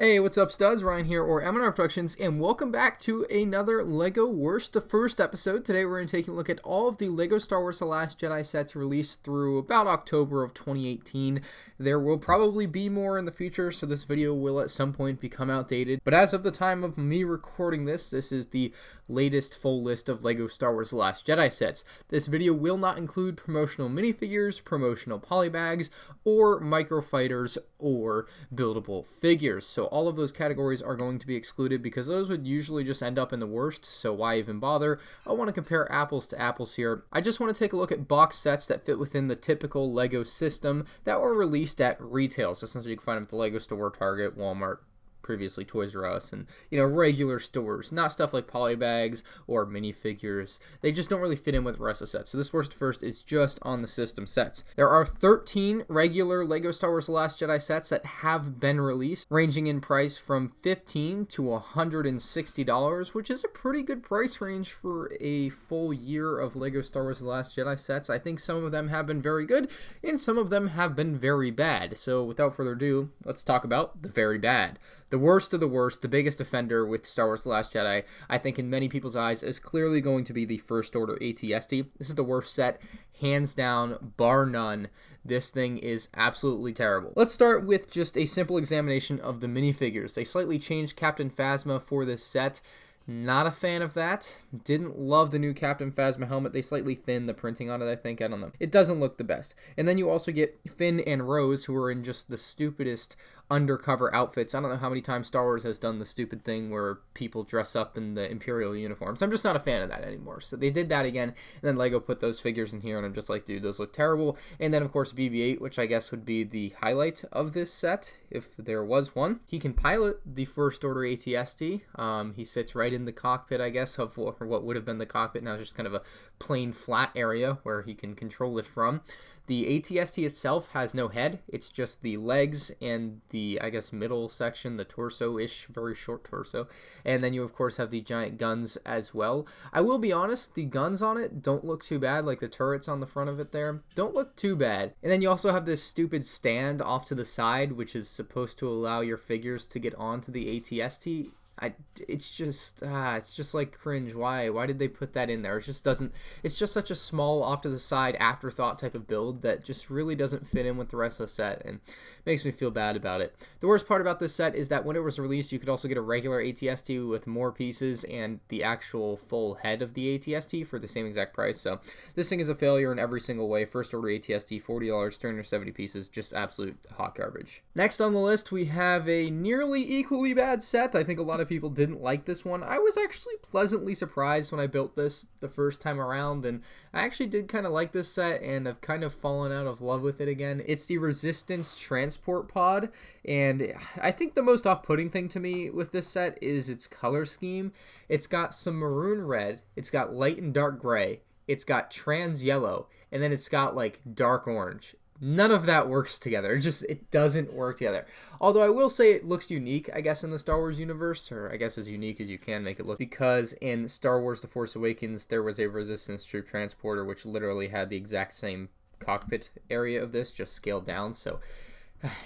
Hey, what's up, studs? Ryan here, or MandRproductions, and welcome back to another LEGO Worst to First episode. Today we're going to take a look at all of the LEGO Star Wars The Last Jedi sets released through about October of 2018. There will probably be more in the future, so this video will at some point become outdated. But as of the time of me recording this is the latest full list of LEGO Star Wars The Last Jedi sets. This video will not include promotional minifigures, promotional polybags, or microfighters, or buildable figures. So all of those categories are going to be excluded because those would usually just end up in the worst, so why even bother? I want to compare apples to apples here. I just want to take a look at box sets that fit within the typical LEGO system that were released at retail. So essentially you can find them at the LEGO store, Target, Walmart, previously Toys R Us, and regular stores, not stuff like polybags or minifigures. They just don't really fit in with the rest of the sets. So this worst first is just on the system sets. There are 13 regular LEGO Star Wars The Last Jedi sets that have been released, ranging in price from $15 to $160, which is a pretty good price range for a full year of LEGO Star Wars The Last Jedi sets. I think some of them have been very good, and some of them have been very bad. So without further ado, let's talk about the very bad. The worst of the worst, the biggest offender with Star Wars The Last Jedi, I think in many people's eyes, is clearly going to be the First Order AT-ST. This is the worst set, hands down, bar none. This thing is absolutely terrible. Let's start with just a simple examination of the minifigures. They slightly changed Captain Phasma for this set. Not a fan of that. Didn't love the new Captain Phasma helmet. They slightly thinned the printing on it, I think. I don't know. It doesn't look the best. And then you also get Finn and Rose, who are in just the stupidest undercover outfits. I don't know how many times Star Wars has done the stupid thing where people dress up in the Imperial uniforms. I'm just not a fan of that anymore. So they did that again, and then LEGO put those figures in here, and I'm just like, dude, those look terrible. And then, of course, BB-8, which I guess would be the highlight of this set, if there was one. He can pilot the First Order AT-ST. He sits right in the cockpit, I guess, of what would have been the cockpit. Now it's just kind of a plain flat area where he can control it from. The AT-ST itself has no head. It's just the legs and the, I guess, middle section, the torso-ish, very short torso. And then you, of course, have the giant guns as well. I will be honest, the guns on it don't look too bad, like the turrets on the front of it there. Don't look too bad. And then you also have this stupid stand off to the side, which is supposed to allow your figures to get onto the AT-ST. It's just like cringe. Why did they put that in there? It just doesn't. It's just such a small off to the side afterthought type of build that just really doesn't fit in with the rest of the set and makes me feel bad about it. The worst part about this set is that when it was released, you could also get a regular AT-ST with more pieces and the actual full head of the AT-ST for the same exact price. So this thing is a failure in every single way. First Order AT-ST, $40, 370 pieces, just absolute hot garbage. Next on the list, we have a nearly equally bad set. I think a lot of people didn't like this one. I was actually pleasantly surprised when I built this the first time around, and I actually did kind of like this set and have kind of fallen out of love with it again. It's the Resistance Transport Pod, and I think the most off-putting thing to me with this set is its color scheme. It's got some maroon red, it's got light and dark gray, it's got trans yellow, and then it's got like dark orange. None of that works together. It doesn't work together. Although I will say it looks unique, I guess, in the Star Wars universe, or I guess as unique as you can make it look, because in Star Wars The Force Awakens, there was a Resistance troop transporter which literally had the exact same cockpit area of this, just scaled down, so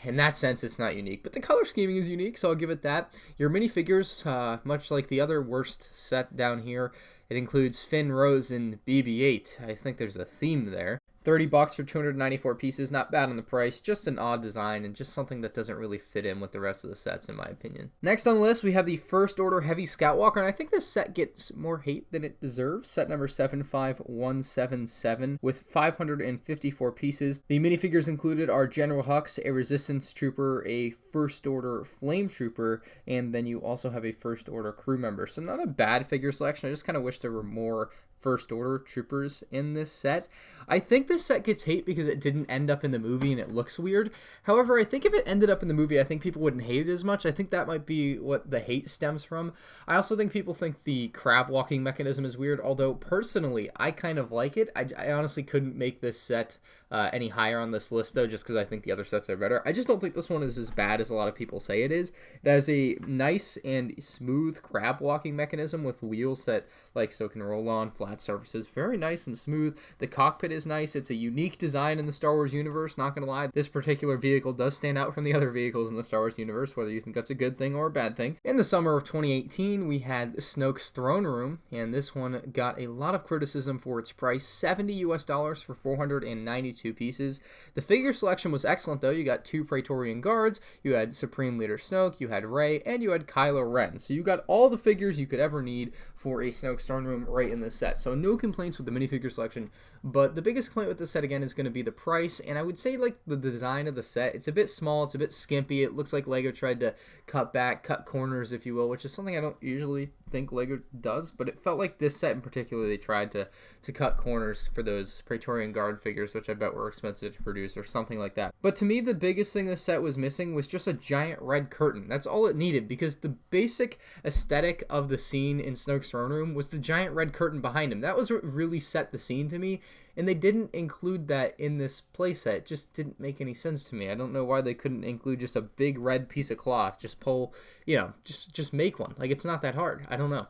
in that sense, it's not unique. But the color scheming is unique, so I'll give it that. Your minifigures, much like the other worst set down here, it includes Finn, Rose, and BB-8. I think there's a theme there. $30 for 294 pieces, not bad on the price, just an odd design and just something that doesn't really fit in with the rest of the sets in my opinion. Next on the list, we have the First Order Heavy Scout Walker, and I think this set gets more hate than it deserves. Set number 75177 with 554 pieces. The minifigures included are General Hux, a Resistance Trooper, a First Order Flame Trooper, and then you also have a First Order crew member. So not a bad figure selection. I just kind of wish there were more First Order troopers in this set. I think this set gets hate because it didn't end up in the movie and it looks weird. However, I think if it ended up in the movie, I think people wouldn't hate it as much. I think that might be what the hate stems from. I also think people think the crab walking mechanism is weird, although personally, I kind of like it. I honestly couldn't make this set any higher on this list, though, just because I think the other sets are better. I just don't think this one is as bad as a lot of people say it is. It has a nice and smooth crab walking mechanism with wheels that, like, so can roll on flat surfaces. Very nice and smooth. The cockpit is nice. It's a unique design in the Star Wars universe, not gonna lie. This particular vehicle does stand out from the other vehicles in the Star Wars universe, whether you think that's a good thing or a bad thing. In the summer of 2018, we had Snokes Throne Room, and this one got a lot of criticism for its price, $70 US for 492 pieces. The figure selection was excellent, though. You got 2 Praetorian Guards, you had Supreme Leader Snoke, you had Rey, and you had Kylo Ren. So you got all the figures you could ever need for a Snokes Throne Room right in this set. So no complaints with the minifigure selection, but the biggest complaint with this set, again, is going to be the price, and I would say, like, the design of the set. It's a bit small, it's a bit skimpy. It looks like LEGO tried to cut corners, if you will, which is something I don't usually think LEGO does, but it felt like this set in particular, they tried to cut corners for those Praetorian Guard figures, which I bet were expensive to produce or something like that. But to me, the biggest thing this set was missing was just a giant red curtain. That's all it needed, because the basic aesthetic of the scene in Snoke's Throne Room was the giant red curtain behind him. That was what really set the scene to me, and they didn't include that in this playset. It just didn't make any sense to me. I don't know why they couldn't include just a big red piece of cloth. Just pull, just make one. Like, it's not that hard. I don't know.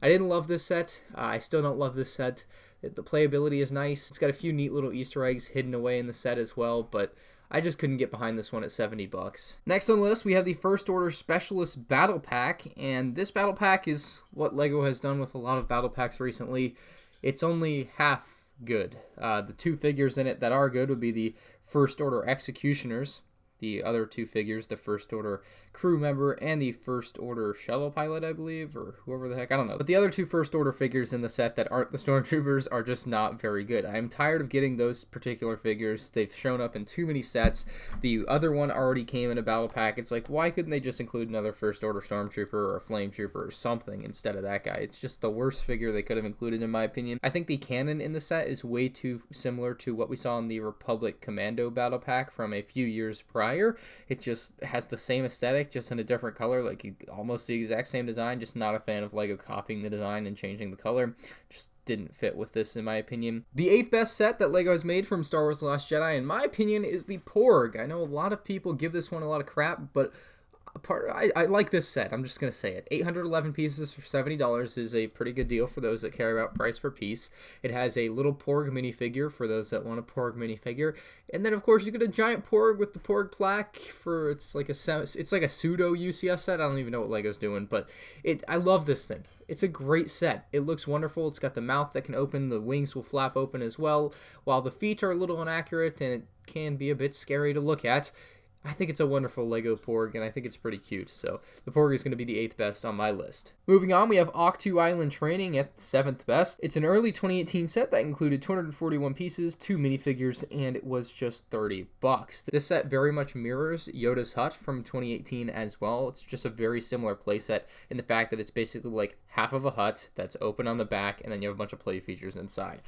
I didn't love this set. I still don't love this set. The playability is nice. It's got a few neat little Easter eggs hidden away in the set as well, but I just couldn't get behind this one at $70. Next on the list, we have the First Order Specialist Battle Pack, and this Battle Pack is what LEGO has done with a lot of Battle Packs recently. It's only half good. The 2 figures in it that are good would be the First Order Executioners. The other 2 figures, the First Order crew member and the First Order shuttle pilot, I believe, or whoever the heck, I don't know. But the other 2 First Order figures in the set that aren't the Stormtroopers are just not very good. I am tired of getting those particular figures. They've shown up in too many sets. The other one already came in a battle pack. It's like, why couldn't they just include another First Order Stormtrooper or a Flame Trooper or something instead of that guy? It's just the worst figure they could have included, in my opinion. I think the canon in the set is way too similar to what we saw in the Republic Commando battle pack from a few years prior. It just has the same aesthetic, just in a different color, like almost the exact same design. Just not a fan of LEGO copying the design and changing the color. Just didn't fit with this, in my opinion. The 8th best set that LEGO has made from Star Wars The Last Jedi, in my opinion, is the Porg. I know a lot of people give this one a lot of crap, but I like this set. I'm just going to say it. 811 pieces for $70 is a pretty good deal for those that care about price per piece. It has a little Porg minifigure for those that want a Porg minifigure. And then, of course, you get a giant Porg with the Porg plaque for, it's like a pseudo UCS set. I don't even know what LEGO's doing, but I love this thing. It's a great set. It looks wonderful. It's got the mouth that can open. The wings will flap open as well. While the feet are a little inaccurate and it can be a bit scary to look at, I think it's a wonderful LEGO Porg, and I think it's pretty cute, so the Porg is going to be the 8th best on my list. Moving on, we have Ahch-To Island Training at 7th best. It's an early 2018 set that included 241 pieces, 2 minifigures, and it was just $30. This set very much mirrors Yoda's Hut from 2018 as well. It's just a very similar playset in the fact that it's basically like half of a hut that's open on the back, and then you have a bunch of play features inside.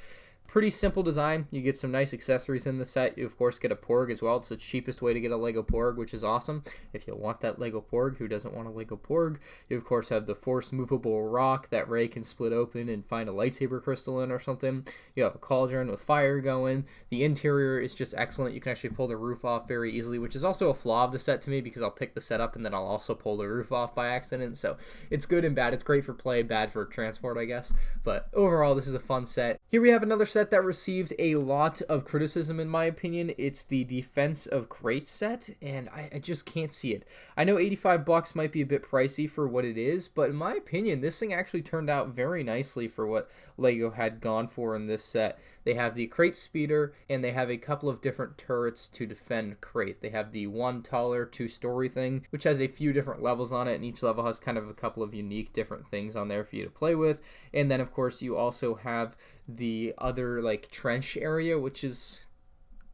Pretty simple design. You get some nice accessories in the set. You, of course, get a Porg as well. It's the cheapest way to get a LEGO Porg, which is awesome. If you want that LEGO Porg, who doesn't want a LEGO Porg? You, of course, have the Force movable rock that Rey can split open and find a lightsaber crystal in or something. You have a cauldron with fire going. The interior is just excellent. You can actually pull the roof off very easily, which is also a flaw of the set to me because I'll pick the set up and then I'll also pull the roof off by accident. So it's good and bad. It's great for play, bad for transport, I guess. But overall, this is a fun set. Here we have another set that received a lot of criticism, in my opinion. It's the Defense of Crates set, and I just can't see it. I know $85 might be a bit pricey for what it is, but in my opinion, this thing actually turned out very nicely for what LEGO had gone for in this set. They have the crate speeder, and they have a couple of different turrets to defend crate. They have the one taller, two-story thing, which has a few different levels on it, and each level has kind of a couple of unique different things on there for you to play with. And then, of course, you also have the other, like, trench area, which is,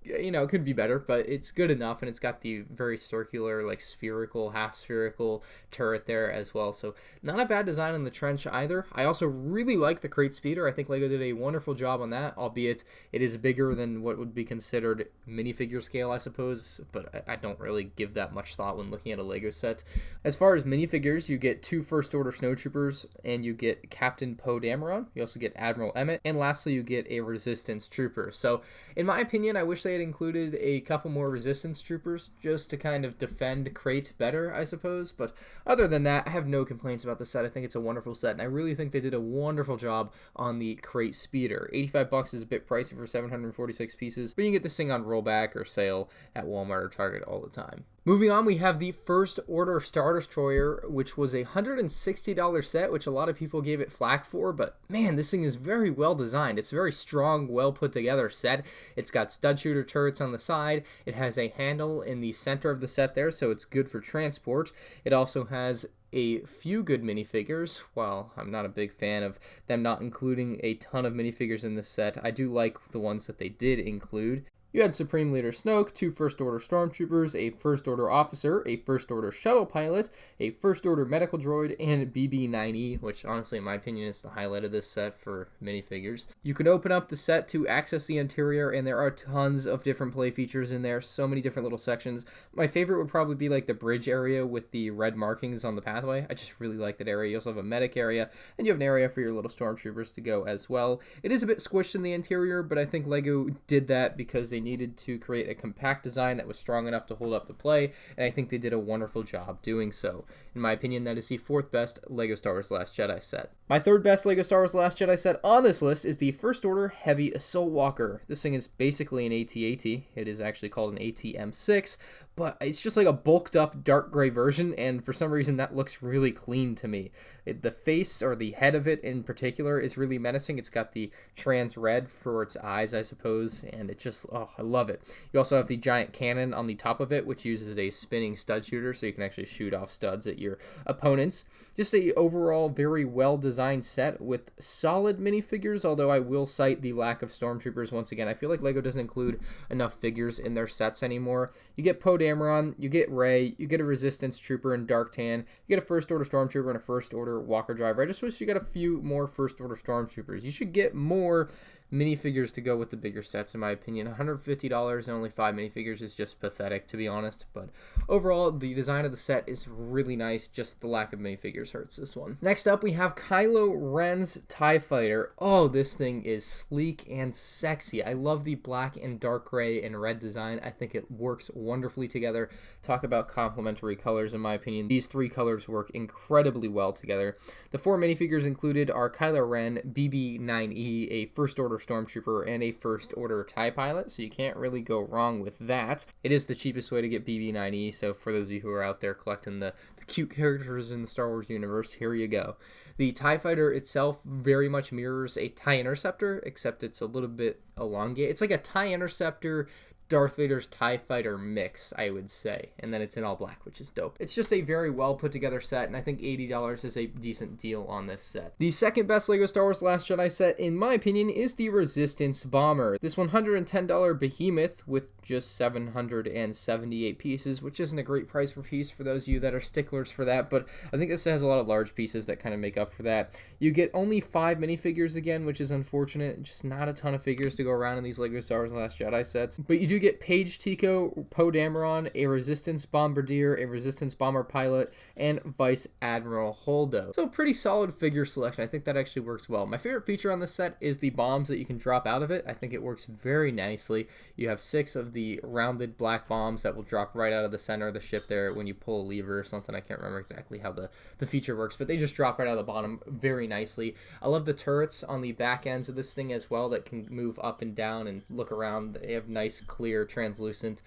you know, it could be better, but it's good enough, and it's got the very circular, like, spherical, half-spherical turret there as well, so not a bad design in the trench either. I also really like the crate speeder. I think LEGO did a wonderful job on that, albeit it is bigger than what would be considered minifigure scale, I suppose, but I don't really give that much thought when looking at a LEGO set. As far as minifigures, you get 2 First Order Snowtroopers, and you get Captain Poe Dameron. You also get Admiral Emmett, and lastly, you get a Resistance Trooper. So, in my opinion, I wish they had it included a couple more resistance troopers just to kind of defend Crate better, I suppose. But other than that, I have no complaints about the set. I think it's a wonderful set, and I really think they did a wonderful job on the Crate Speeder. $85 is a bit pricey for 746 pieces, but you can get this thing on rollback or sale at Walmart or Target all the time. Moving on, we have the First Order Star Destroyer, which was a $160 set, which a lot of people gave it flack for, but man, this thing is very well designed. It's a very strong, well put together set. It's got stud shooter turrets on the side. It has a handle in the center of the set there, so it's good for transport. It also has a few good minifigures. While I'm not a big fan of them not including a ton of minifigures in this set, I do like the ones that they did include. You had Supreme Leader Snoke, 2 First Order Stormtroopers, a First Order Officer, a First Order Shuttle Pilot, a First Order Medical Droid, and BB-9E, which honestly, in my opinion, is the highlight of this set for minifigures. You can open up the set to access the interior, and there are tons of different play features in there, so many different little sections. My favorite would probably be like the bridge area with the red markings on the pathway. I just really like that area. You also have a medic area, and you have an area for your little Stormtroopers to go as well. It is a bit squished in the interior, but I think LEGO did that because they needed to create a compact design that was strong enough to hold up the play, and I think they did a wonderful job doing so. In my opinion, that is the 4th best LEGO Star Wars The Last Jedi set. My 3rd best LEGO Star Wars The Last Jedi set on this list is the First Order Heavy Assault Walker. This thing is basically an AT-AT. It is actually called an AT-M6, but it's just like a bulked up dark gray version, and for some reason that looks really clean to me. The face, or the head of it in particular, is really menacing. It's got the trans red for its eyes, I suppose, and it just, oh, I love it. You also have the giant cannon on the top of it, which uses a spinning stud shooter, so you can actually shoot off studs at your opponents. Just a overall very well designed set with solid minifigures, although I will cite the lack of Stormtroopers once again. I feel like LEGO doesn't include enough figures in their sets anymore. You get Poe Dameron, you get Rey, you get a Resistance Trooper in Dark Tan, you get a First Order Stormtrooper and a First Order Walker Driver. I just wish you got a few more First Order Stormtroopers. You should get more minifigures to go with the bigger sets, in my opinion. $150 and only 5 minifigures is just pathetic, to be honest. But overall, the design of the set is really nice. Just the lack of minifigures hurts this one. Next up, we have Kylo Ren's TIE Fighter. Oh, this thing is sleek and sexy. I love the black and dark gray and red design. I think it works wonderfully together. Talk about complementary colors, in my opinion. These 3 colors work incredibly well together. The 4 minifigures included are Kylo Ren, BB-9E, a First Order Stormtrooper, and a First Order TIE Pilot, so you can't really go wrong with that. It is the cheapest way to get BB-9E, so for those of you who are out there collecting the cute characters in the Star Wars universe, here you go. The TIE Fighter itself very much mirrors a TIE Interceptor, except it's a little bit elongated. It's like a TIE Interceptor Darth Vader's TIE Fighter mix, I would say. And then it's in all black, which is dope. It's just a very well put together set, and I think $80 is a decent deal on this set. The second best LEGO Star Wars The Last Jedi set, in my opinion, is the Resistance Bomber. This $110 behemoth with just 778 pieces, which isn't a great price per piece for those of you that are sticklers for that, but I think this has a lot of large pieces that kind of make up for that. You get only 5 minifigures again, which is unfortunate. Just not a ton of figures to go around in these LEGO Star Wars The Last Jedi sets, but you do get Paige Tico, Poe Dameron, a Resistance Bombardier, a Resistance Bomber Pilot, and Vice Admiral Holdo. So pretty solid figure selection. I think that actually works well. My favorite feature on this set is the bombs that you can drop out of it. I think it works very nicely. You have 6 of the rounded black bombs that will drop right out of the center of the ship there when you pull a lever or something. I can't remember exactly how the feature works, but they just drop right out of the bottom very nicely. I love the turrets on the back ends of this thing as well that can move up and down and look around. They have nice clear translucent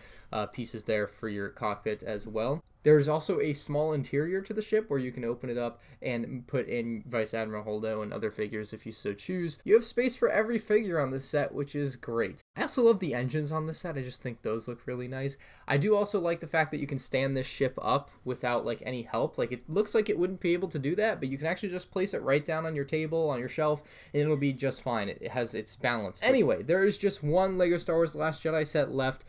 pieces there for your cockpit as well. There's also a small interior to the ship where you can open it up and put in Vice Admiral Holdo and other figures if you so choose. You have space for every figure on this set, which is great. I also love the engines on this set. I just think those look really nice. I do also like the fact that you can stand this ship up without like any help. Like, it looks like it wouldn't be able to do that, but you can actually just place it right down on your table, on your shelf, and it'll be just fine. It has its balance. Anyway, there is just one LEGO Star Wars The Last Jedi set left.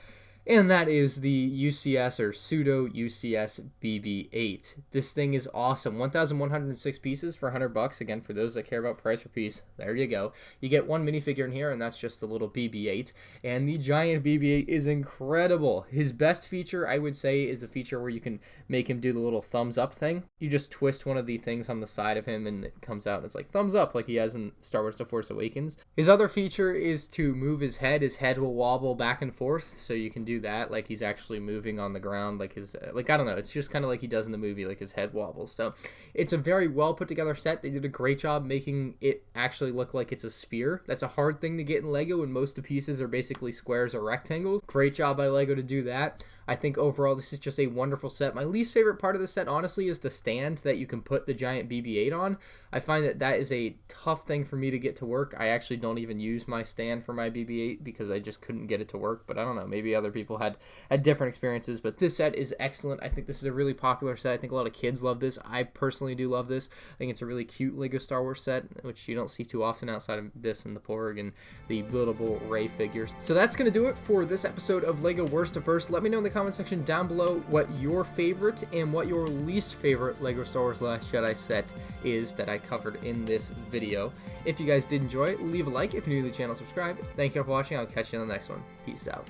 And that is the UCS or pseudo UCS BB-8. This thing is awesome. 1,106 pieces for $100. Again, for those that care about price per piece, there you go. You get one minifigure in here, and that's just the little BB-8. And the giant BB-8 is incredible. His best feature, I would say, is the feature where you can make him do the little thumbs up thing. You just twist one of the things on the side of him, and it comes out, and it's like thumbs up, like he has in Star Wars The Force Awakens. His other feature is to move his head. His head will wobble back and forth, so you can do that like he's actually moving on the ground, like his I don't know, it's just kind of like he does in the movie, like his head wobbles. So it's a very well put together set. They did a great job making it actually look like it's a spear. That's a hard thing to get in Lego, and most of the pieces are basically squares or rectangles. Great job by Lego to do that. I think overall this is just a wonderful set. My least favorite part of the set, honestly, is the stand that you can put the giant BB-8 on. I find that is a tough thing for me to get to work. I actually don't even use my stand for my BB-8 because I just couldn't get it to work. But I don't know, maybe other people had different experiences. But this set is excellent. I think this is a really popular set. I think a lot of kids love this. I personally do love this. I think it's a really cute Lego Star Wars set, which you don't see too often outside of this and the Porg and the buildable Rey figures. So that's going to do it for this episode of Lego Worst to First. Let me know in the comment section down below what your favorite and what your least favorite Lego Star Wars Last Jedi set is that I covered in this video. If you guys did enjoy it, leave a like. If you're new to the channel, subscribe. Thank you all for watching. I'll catch you on the next one. Peace out.